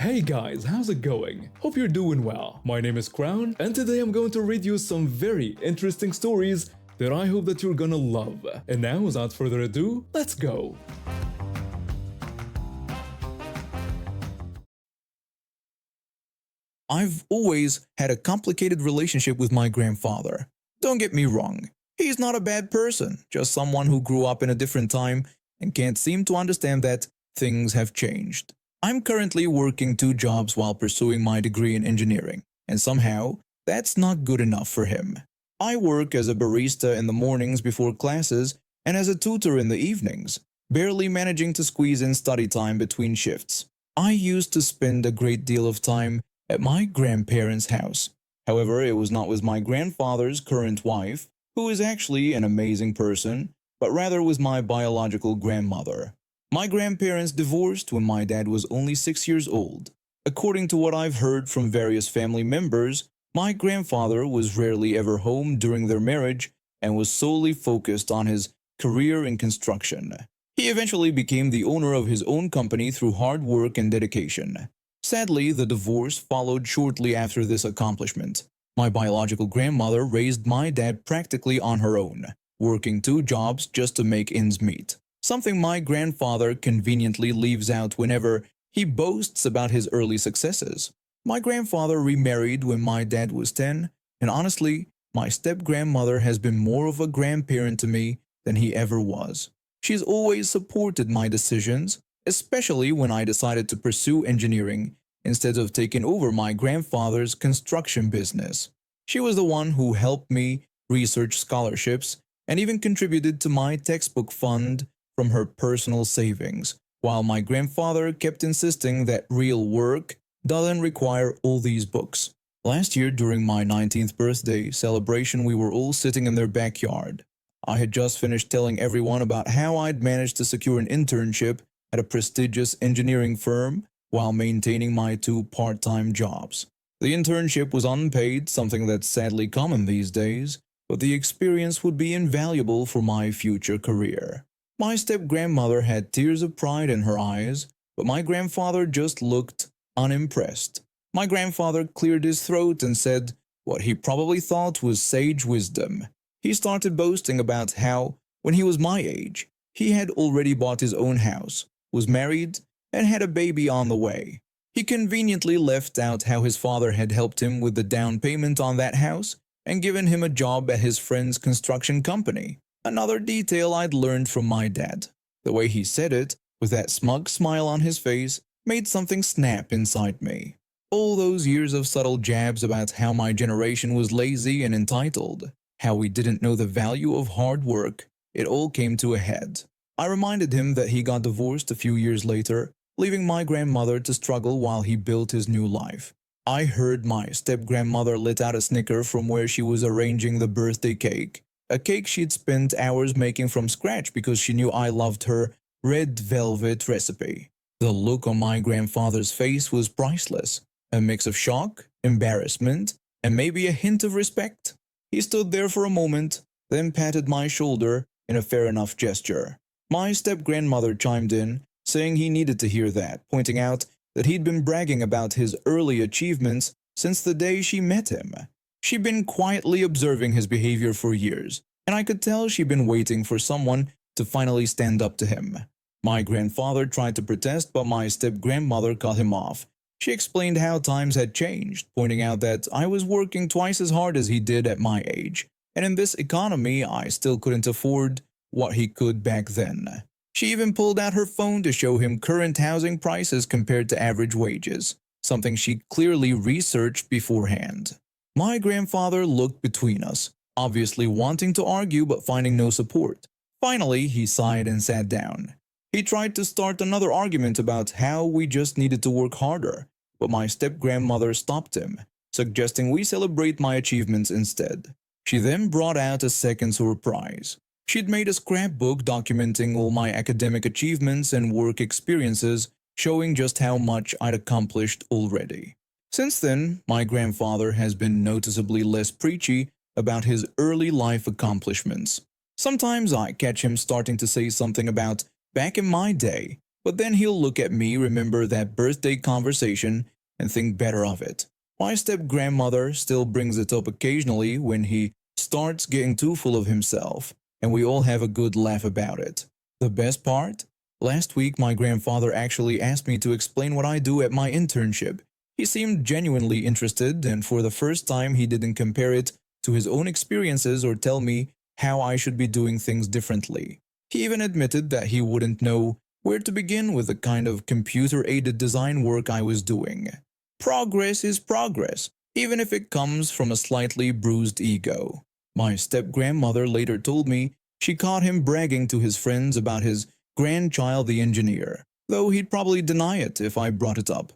Hey guys, how's it going? Hope you're doing well. My name is Crown, and today I'm going to read you some very interesting stories that I hope that you're gonna love. And now, without further ado, let's go! I've always had a complicated relationship with my grandfather. Don't get me wrong, he's not a bad person, just someone who grew up in a different time and can't seem to understand that things have changed. I'm currently working 2 jobs while pursuing my degree in engineering, and somehow that's not good enough for him. I work as a barista in the mornings before classes and as a tutor in the evenings, barely managing to squeeze in study time between shifts. I used to spend a great deal of time at my grandparents' house. However, it was not with my grandfather's current wife, who is actually an amazing person, but rather with my biological grandmother. My grandparents divorced when my dad was only 6 years old. According to what I've heard from various family members, my grandfather was rarely ever home during their marriage and was solely focused on his career in construction. He eventually became the owner of his own company through hard work and dedication. Sadly, the divorce followed shortly after this accomplishment. My biological grandmother raised my dad practically on her own, working 2 jobs just to make ends meet, something my grandfather conveniently leaves out whenever he boasts about his early successes. My grandfather remarried when my dad was 10, and honestly, my step-grandmother has been more of a grandparent to me than he ever was. She's always supported my decisions, especially when I decided to pursue engineering instead of taking over my grandfather's construction business. She was the one who helped me research scholarships and even contributed to my textbook fund from her personal savings, while my grandfather kept insisting that real work doesn't require all these books. Last year, during my 19th birthday celebration, we were all sitting in their backyard. I had just finished telling everyone about how I'd managed to secure an internship at a prestigious engineering firm while maintaining my 2 part-time jobs. The internship was unpaid, something that's sadly common these days, but the experience would be invaluable for my future career. My step-grandmother had tears of pride in her eyes, but my grandfather just looked unimpressed. My grandfather cleared his throat and said what he probably thought was sage wisdom. He started boasting about how, when he was my age, he had already bought his own house, was married, and had a baby on the way. He conveniently left out how his father had helped him with the down payment on that house and given him a job at his friend's construction company. Another detail I'd learned from my dad. The way he said it, with that smug smile on his face, made something snap inside me. All those years of subtle jabs about how my generation was lazy and entitled, how we didn't know the value of hard work, it all came to a head. I reminded him that he got divorced a few years later, leaving my grandmother to struggle while he built his new life. I heard my step-grandmother let out a snicker from where she was arranging the birthday cake, a cake she'd spent hours making from scratch because she knew I loved her red velvet recipe. The look on my grandfather's face was priceless, a mix of shock, embarrassment, and maybe a hint of respect. He stood there for a moment, then patted my shoulder in a fair enough gesture. My step-grandmother chimed in, saying he needed to hear that, pointing out that he'd been bragging about his early achievements since the day she met him. She'd been quietly observing his behavior for years, and I could tell she'd been waiting for someone to finally stand up to him. My grandfather tried to protest, but my step-grandmother cut him off. She explained how times had changed, pointing out that I was working twice as hard as he did at my age, and in this economy I still couldn't afford what he could back then. She even pulled out her phone to show him current housing prices compared to average wages, something she clearly researched beforehand. My grandfather looked between us, obviously wanting to argue but finding no support. Finally, he sighed and sat down. He tried to start another argument about how we just needed to work harder, but my step-grandmother stopped him, suggesting we celebrate my achievements instead. She then brought out a second surprise. She'd made a scrapbook documenting all my academic achievements and work experiences, showing just how much I'd accomplished already. Since then, my grandfather has been noticeably less preachy about his early life accomplishments. Sometimes I catch him starting to say something about back in my day, but then he'll look at me, remember that birthday conversation, and think better of it. My step-grandmother still brings it up occasionally when he starts getting too full of himself, and we all have a good laugh about it. The best part? Last week my grandfather actually asked me to explain what I do at my internship. He seemed genuinely interested, and for the first time he didn't compare it to his own experiences or tell me how I should be doing things differently. He even admitted that he wouldn't know where to begin with the kind of computer-aided design work I was doing. Progress is progress, even if it comes from a slightly bruised ego. My step-grandmother later told me she caught him bragging to his friends about his grandchild the engineer, though he'd probably deny it if I brought it up.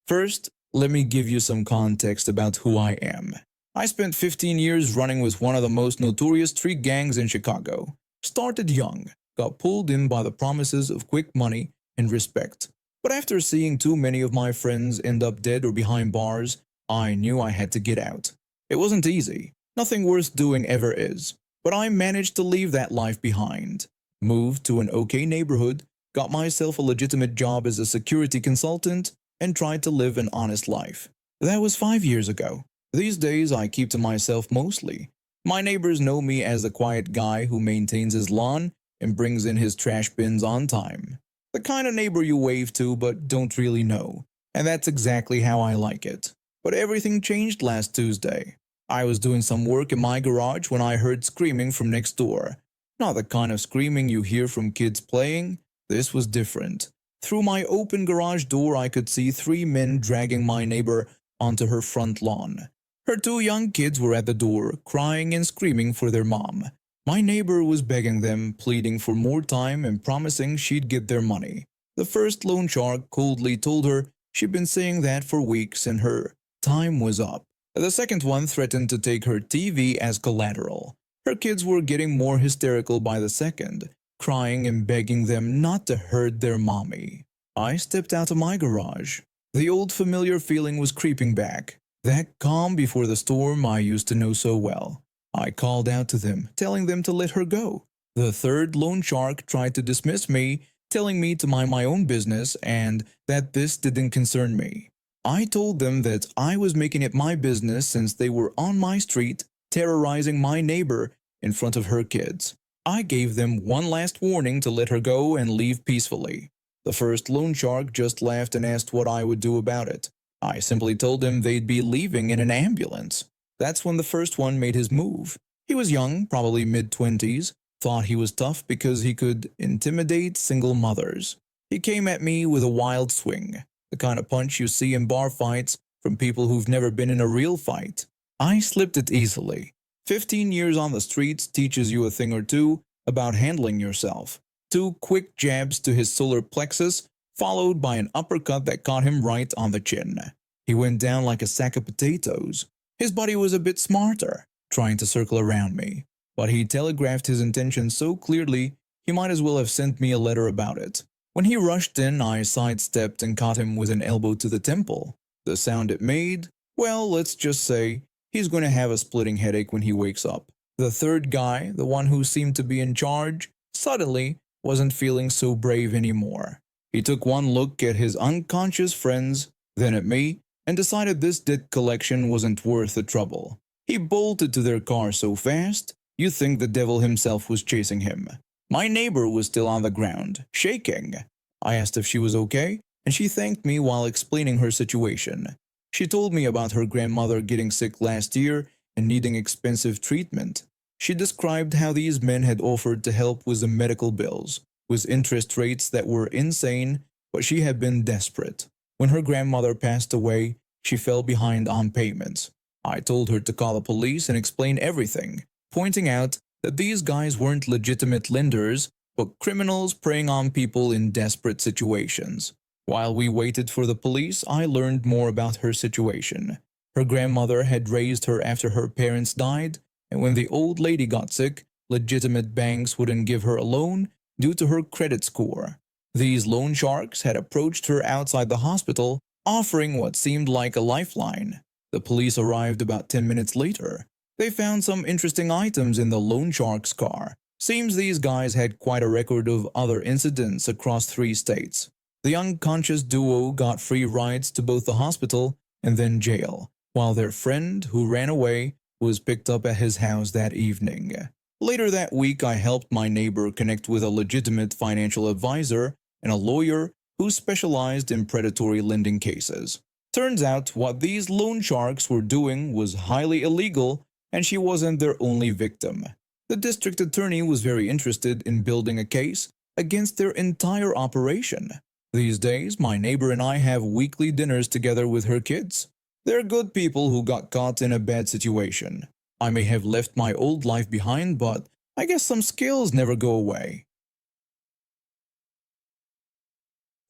First, let me give you some context about who I am. I spent 15 years running with one of the most notorious street gangs in Chicago. Started young, got pulled in by the promises of quick money and respect. But after seeing too many of my friends end up dead or behind bars, I knew I had to get out. It wasn't easy. Nothing worth doing ever is. But I managed to leave that life behind. Moved to an okay neighborhood, got myself a legitimate job as a security consultant, and tried to live an honest life. That was 5 years ago. These days I keep to myself mostly. My neighbors know me as the quiet guy who maintains his lawn and brings in his trash bins on time. The kind of neighbor you wave to but don't really know. And that's exactly how I like it. But everything changed last Tuesday. I was doing some work in my garage when I heard screaming from next door. Not the kind of screaming you hear from kids playing. This was different. Through my open garage door I could see 3 men dragging my neighbor onto her front lawn. Her 2 young kids were at the door, crying and screaming for their mom. My neighbor was begging them, pleading for more time and promising she'd get their money. The first loan shark coldly told her she'd been saying that for weeks and her time was up. The second one threatened to take her TV as collateral. Her kids were getting more hysterical by the second, crying and begging them not to hurt their mommy. I stepped out of my garage. The old familiar feeling was creeping back. That calm before the storm I used to know so well. I called out to them, telling them to let her go. The third loan shark tried to dismiss me, telling me to mind my own business and that this didn't concern me. I told them that I was making it my business since they were on my street, terrorizing my neighbor in front of her kids. I gave them one last warning to let her go and leave peacefully. The first loan shark just laughed and asked what I would do about it. I simply told him they'd be leaving in an ambulance. That's when the first one made his move. He was young, probably mid-20s, thought he was tough because he could intimidate single mothers. He came at me with a wild swing, the kind of punch you see in bar fights from people who've never been in a real fight. I slipped it easily. 15 years on the streets teaches you a thing or two about handling yourself. 2 quick jabs to his solar plexus, followed by an uppercut that caught him right on the chin. He went down like a sack of potatoes. His buddy was a bit smarter, trying to circle around me, but he telegraphed his intention so clearly he might as well have sent me a letter about it. When he rushed in, I sidestepped and caught him with an elbow to the temple. The sound it made, well, let's just say, he's going to have a splitting headache when he wakes up. The third guy, the one who seemed to be in charge, suddenly wasn't feeling so brave anymore. He took one look at his unconscious friends, then at me, and decided this debt collection wasn't worth the trouble. He bolted to their car so fast, you'd think the devil himself was chasing him. My neighbor was still on the ground, shaking. I asked if she was okay, and she thanked me while explaining her situation. She told me about her grandmother getting sick last year and needing expensive treatment. She described how these men had offered to help with the medical bills, with interest rates that were insane, but she had been desperate. When her grandmother passed away, she fell behind on payments. I told her to call the police and explain everything, pointing out that these guys weren't legitimate lenders, but criminals preying on people in desperate situations. While we waited for the police, I learned more about her situation. Her grandmother had raised her after her parents died, and when the old lady got sick, legitimate banks wouldn't give her a loan due to her credit score. These loan sharks had approached her outside the hospital, offering what seemed like a lifeline. The police arrived about 10 minutes later. They found some interesting items in the loan shark's car, Seems these guys had quite a record of other incidents across 3 states. The unconscious duo got free rides to both the hospital and then jail, while their friend, who ran away, was picked up at his house that evening. Later that week, I helped my neighbor connect with a legitimate financial advisor and a lawyer who specialized in predatory lending cases. Turns out what these loan sharks were doing was highly illegal, and she wasn't their only victim. The district attorney was very interested in building a case against their entire operation. These days, my neighbor and I have weekly dinners together with her kids. They're good people who got caught in a bad situation. I may have left my old life behind, but I guess some skills never go away.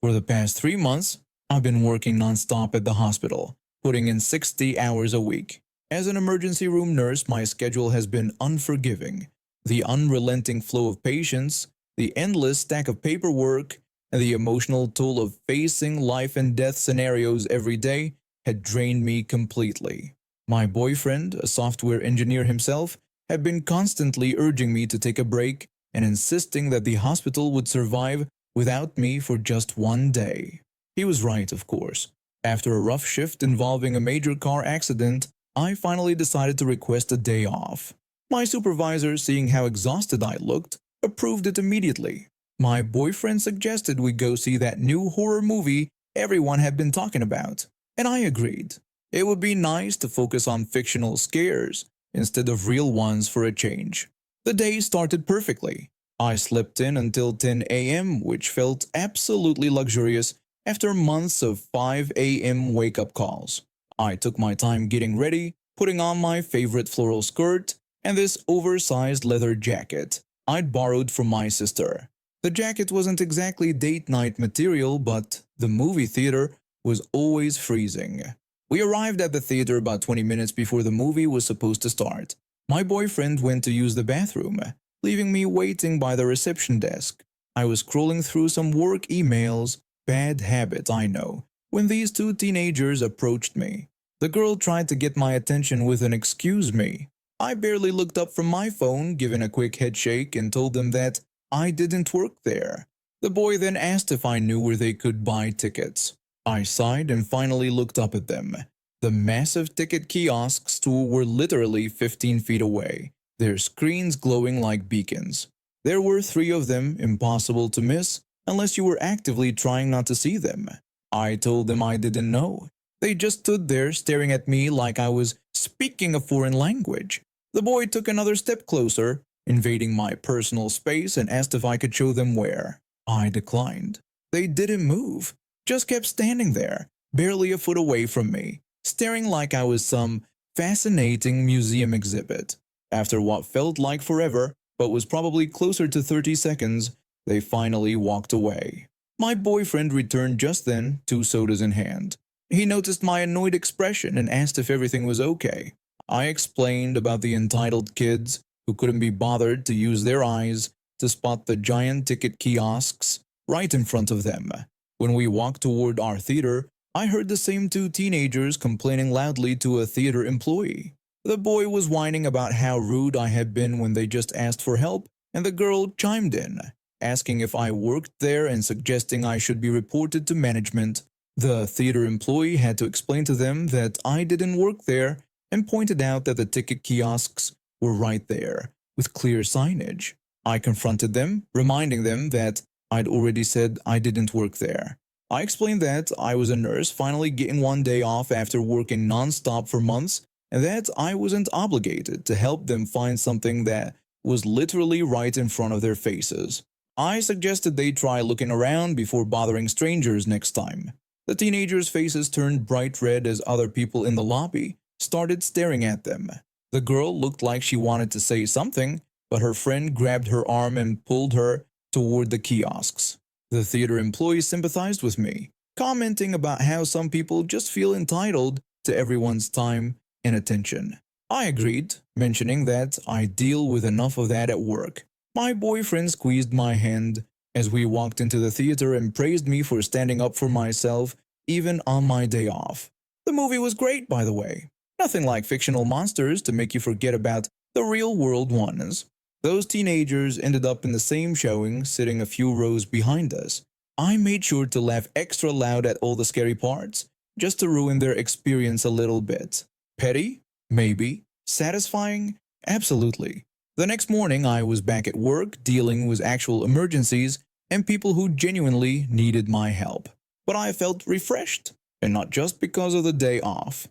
For the past 3 months, I've been working non-stop at the hospital, putting in 60 hours a week. As an emergency room nurse, my schedule has been unforgiving. The unrelenting flow of patients, the endless stack of paperwork, and the emotional toll of facing life and death scenarios every day had drained me completely. My boyfriend, a software engineer himself, had been constantly urging me to take a break and insisting that the hospital would survive without me for just one day. He was right, of course. After a rough shift involving a major car accident, I finally decided to request a day off. My supervisor, seeing how exhausted I looked, approved it immediately. My boyfriend suggested we go see that new horror movie everyone had been talking about, and I agreed. It would be nice to focus on fictional scares instead of real ones for a change. The day started perfectly. I slept in until 10 a.m., which felt absolutely luxurious after months of 5 a.m. wake-up calls. I took my time getting ready, putting on my favorite floral skirt and this oversized leather jacket I'd borrowed from my sister. The jacket wasn't exactly date-night material, but the movie theater was always freezing. We arrived at the theater about 20 minutes before the movie was supposed to start. My boyfriend went to use the bathroom, leaving me waiting by the reception desk. I was scrolling through some work emails, bad habit, I know, when these two teenagers approached me. The girl tried to get my attention with an "excuse me." I barely looked up from my phone, given a quick head shake, and told them that I didn't work there. The boy then asked if I knew where they could buy tickets. I sighed and finally looked up at them. The massive ticket kiosks were literally 15 feet away, their screens glowing like beacons. There were 3 of them, impossible to miss unless you were actively trying not to see them. I told them I didn't know. They just stood there staring at me like I was speaking a foreign language. The boy took another step closer, invading my personal space, and asked if I could show them where. I declined. They didn't move, just kept standing there, barely a foot away from me, staring like I was some fascinating museum exhibit. After what felt like forever, but was probably closer to 30 seconds, they finally walked away. My boyfriend returned just then, 2 sodas in hand. He noticed my annoyed expression and asked if everything was okay. I explained about the entitled kids who couldn't be bothered to use their eyes to spot the giant ticket kiosks right in front of them. When we walked toward our theater, I heard the same 2 teenagers complaining loudly to a theater employee. The boy was whining about how rude I had been when they just asked for help, and the girl chimed in, asking if I worked there and suggesting I should be reported to management. The theater employee had to explain to them that I didn't work there and pointed out that the ticket kiosks were right there, with clear signage. I confronted them, reminding them that I'd already said I didn't work there. I explained that I was a nurse finally getting one day off after working non-stop for months, and that I wasn't obligated to help them find something that was literally right in front of their faces. I suggested they try looking around before bothering strangers next time. The teenagers' faces turned bright red as other people in the lobby started staring at them. The girl looked like she wanted to say something, but her friend grabbed her arm and pulled her toward the kiosks. The theater employee sympathized with me, commenting about how some people just feel entitled to everyone's time and attention. I agreed, mentioning that I deal with enough of that at work. My boyfriend squeezed my hand as we walked into the theater and praised me for standing up for myself even on my day off. The movie was great, by the way. Nothing like fictional monsters to make you forget about the real-world ones. Those teenagers ended up in the same showing, sitting a few rows behind us. I made sure to laugh extra loud at all the scary parts, just to ruin their experience a little bit. Petty? Maybe. Satisfying? Absolutely. The next morning, I was back at work dealing with actual emergencies and people who genuinely needed my help. But I felt refreshed, and not just because of the day off.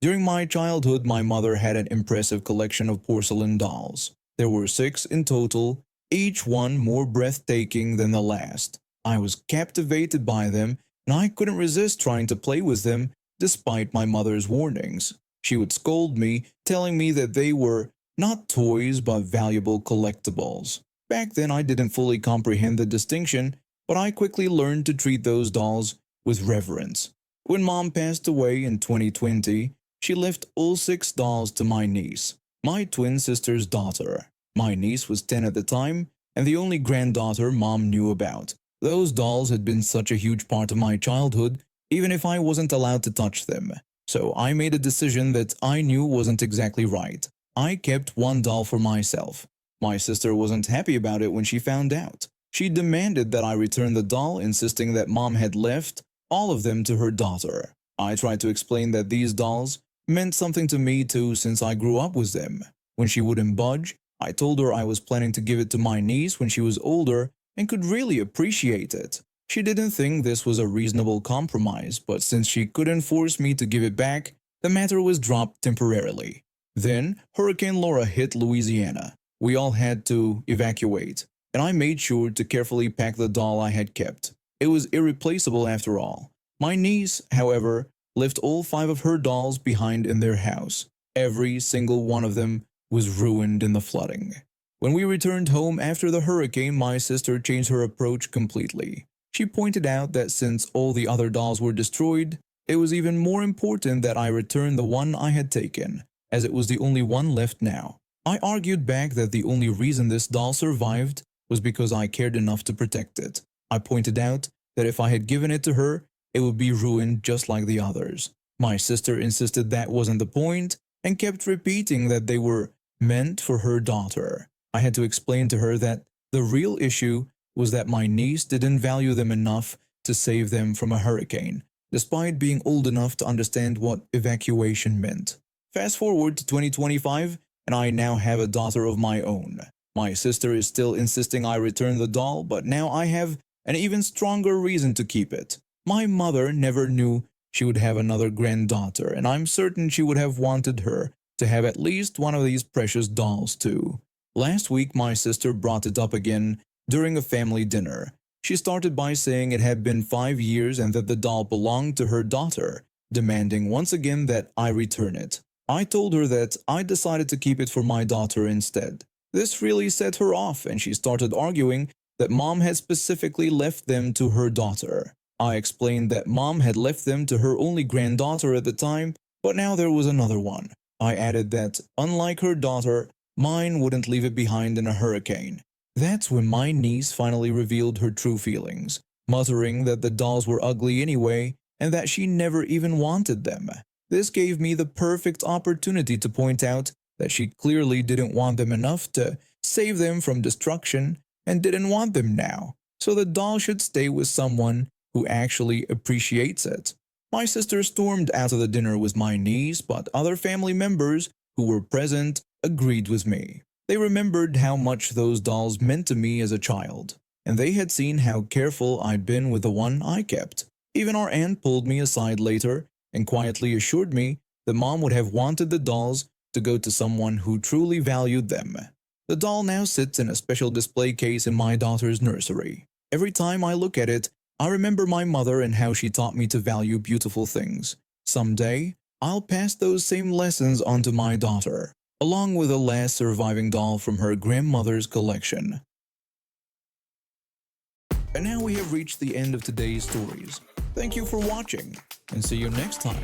During my childhood, my mother had an impressive collection of porcelain dolls. There were 6 in total, each one more breathtaking than the last. I was captivated by them, and I couldn't resist trying to play with them despite my mother's warnings. She would scold me, telling me that they were not toys but valuable collectibles. Back then I didn't fully comprehend the distinction, but I quickly learned to treat those dolls with reverence. When Mom passed away in 2020, she left all 6 dolls to my niece, my twin sister's daughter. My niece was 10 at the time, and the only granddaughter Mom knew about. Those dolls had been such a huge part of my childhood, even if I wasn't allowed to touch them. So I made a decision that I knew wasn't exactly right. I kept one doll for myself. My sister wasn't happy about it when she found out. She demanded that I return the doll, insisting that Mom had left all of them to her daughter. I tried to explain that these dolls meant something to me too since I grew up with them. When she wouldn't budge, I told her I was planning to give it to my niece when she was older and could really appreciate it. She didn't think this was a reasonable compromise, but since she couldn't force me to give it back, the matter was dropped temporarily. Then, Hurricane Laura hit Louisiana. We all had to evacuate, and I made sure to carefully pack the doll I had kept. It was irreplaceable after all. My niece, however, left all 5 of her dolls behind in their house. Every single one of them was ruined in the flooding. When we returned home after the hurricane, my sister changed her approach completely. She pointed out that since all the other dolls were destroyed, it was even more important that I return the one I had taken, as it was the only one left now. I argued back that the only reason this doll survived was because I cared enough to protect it. I pointed out that if I had given it to her, it would be ruined just like the others. My sister insisted that wasn't the point and kept repeating that they were meant for her daughter. I had to explain to her that the real issue was that my niece didn't value them enough to save them from a hurricane, despite being old enough to understand what evacuation meant. Fast forward to 2025, and I now have a daughter of my own. My sister is still insisting I return the doll, but now I have an even stronger reason to keep it. My mother never knew she would have another granddaughter, and I'm certain she would have wanted her to have at least one of these precious dolls too. Last week, my sister brought it up again during a family dinner. She started by saying it had been 5 years and that the doll belonged to her daughter, demanding once again that I return it. I told her that I decided to keep it for my daughter instead. This really set her off, and she started arguing that Mom had specifically left them to her daughter. I explained that Mom had left them to her only granddaughter at the time, but now there was another one. I added that, unlike her daughter, mine wouldn't leave it behind in a hurricane. That's when my niece finally revealed her true feelings, muttering that the dolls were ugly anyway and that she never even wanted them. This gave me the perfect opportunity to point out that she clearly didn't want them enough to save them from destruction and didn't want them now, so the doll should stay with someone who actually appreciates it. My sister stormed out of the dinner with my niece, but other family members who were present agreed with me. They remembered how much those dolls meant to me as a child, and they had seen how careful I'd been with the one I kept. Even our aunt pulled me aside later and quietly assured me that Mom would have wanted the dolls to go to someone who truly valued them. The doll now sits in a special display case in my daughter's nursery. Every time I look at it, I remember my mother and how she taught me to value beautiful things. Someday, I'll pass those same lessons on to my daughter, along with the last surviving doll from her grandmother's collection. And now we have reached the end of today's stories. Thank you for watching, and see you next time.